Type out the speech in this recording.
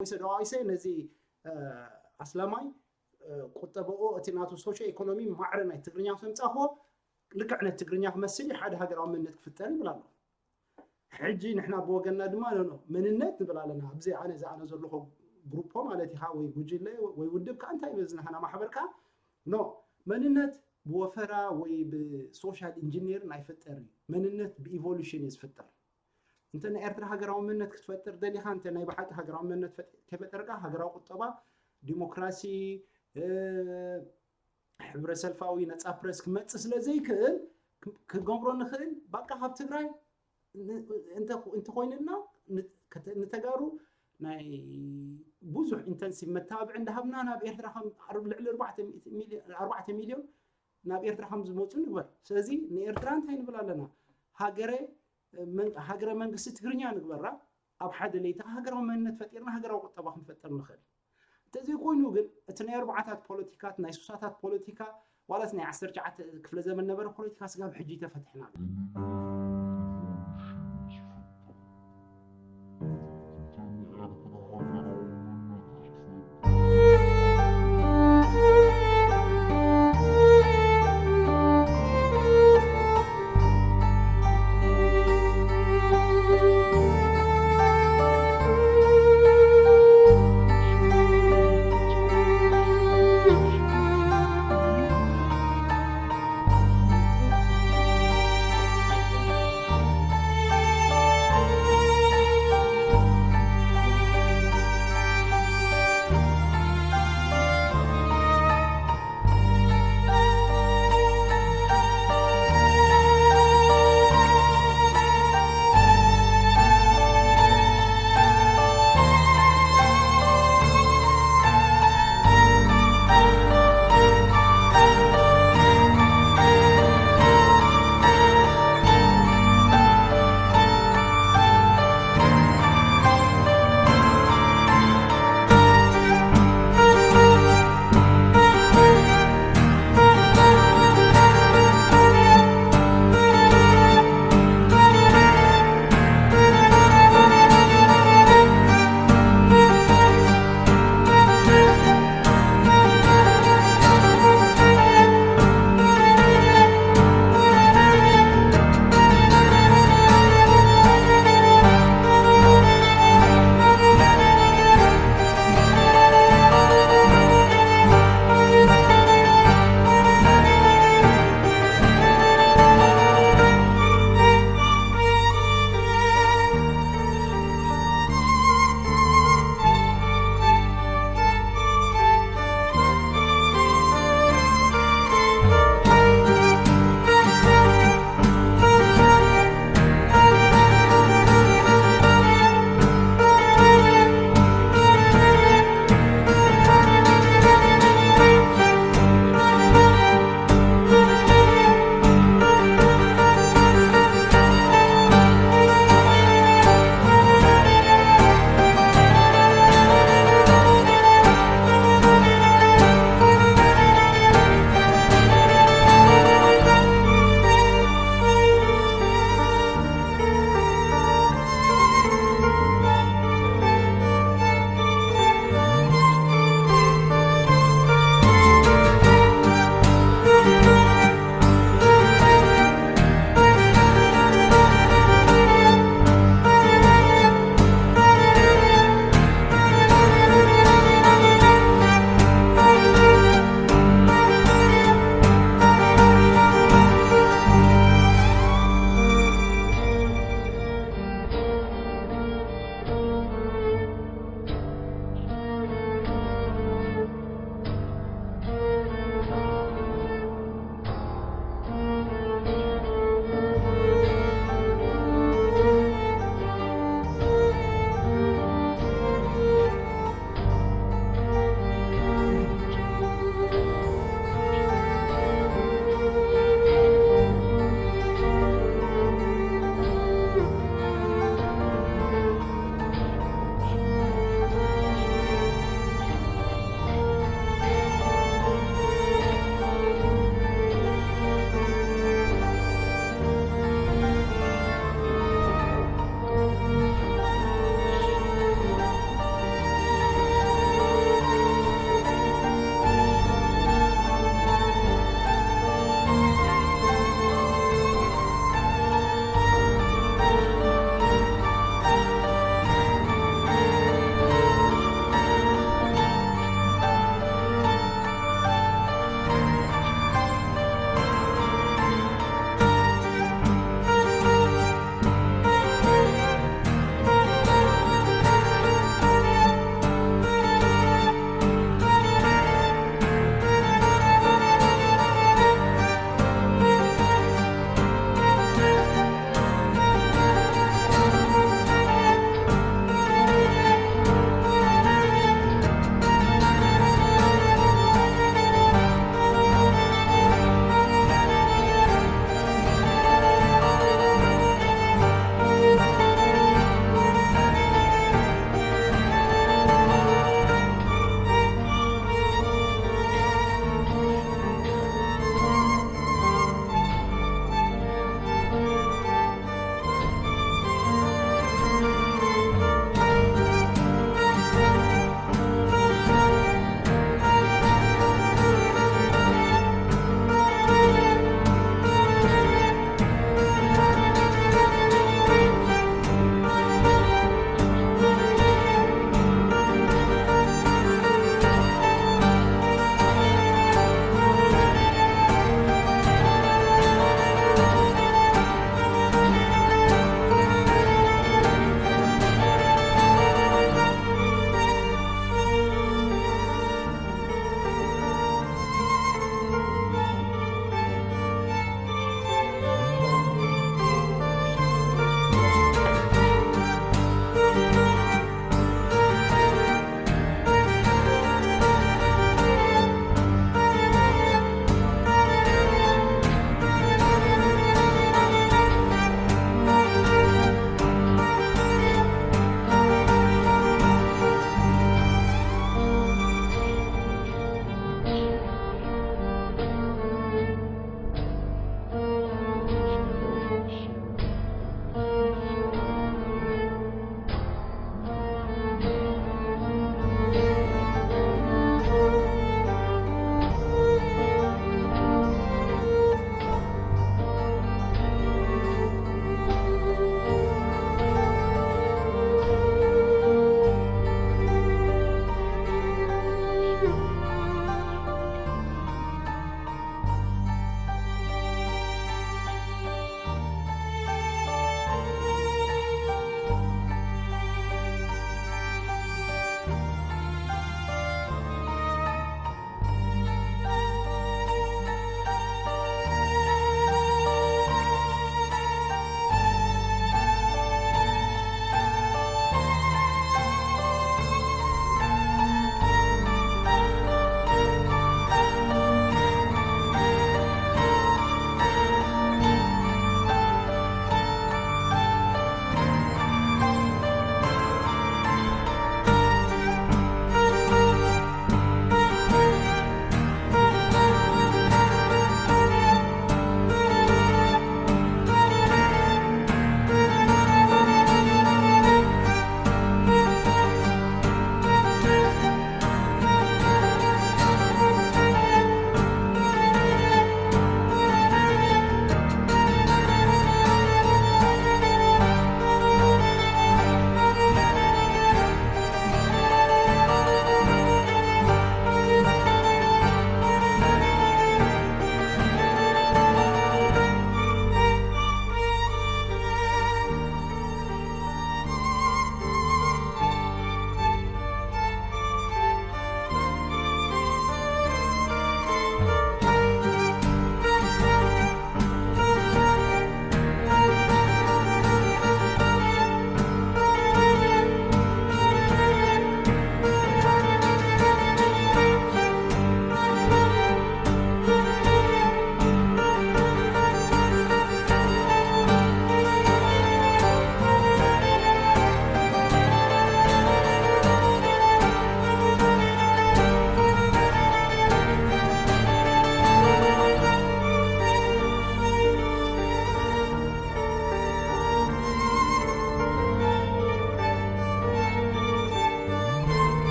ويسدوايسه نزي اسلاماي قطبو اتيناتو سوشيو ايكونومي معرنا تግርኛ سمصاخو لكعنا التግርኛ مسلي حد هاجر امنت كفتن بلاله حجي نحنا بوغنا دما نو مننت بلالنا بزي انا زلخو جروبو مالتي ها وي وجيله وي ودبك انت يبزنا انا ما حبركا نو مننت بوفرا وي بسوشيال انجينير نايفتر مننت بايفولوشن يسفتر انت نيرترا هاجراو مننت كتفتر دليها انت ناي بحق هاجراو مننت كفترقا هاجراو قطبا ديمقراسي حبر سلفاوي نصا بريس كمص سلازيكل كغمرو نخل باقا هاب تግራይ انت خويننا نتغارو ناي بوزح انتنسيف متابع عند هبنا انا بإرترا 4 مليون ناب إرترا 5 موصو نغبر سلازي نيرترا انت ينبلا لنا هاجره منغست تግርኛ نغبرا اب حد ليتا هاجراو منت فطيرنا هاجراو قطبا نفطر نخل تزي كوينو ግን እተና አርባዓታት ፖለቲካት ናይ ሱሳታት ፖለቲካ ዋላስ ናይ 19 ክፍለ ዘመን ነበር ፖለቲካ ስጋብ ሕጂ ተፈትሕና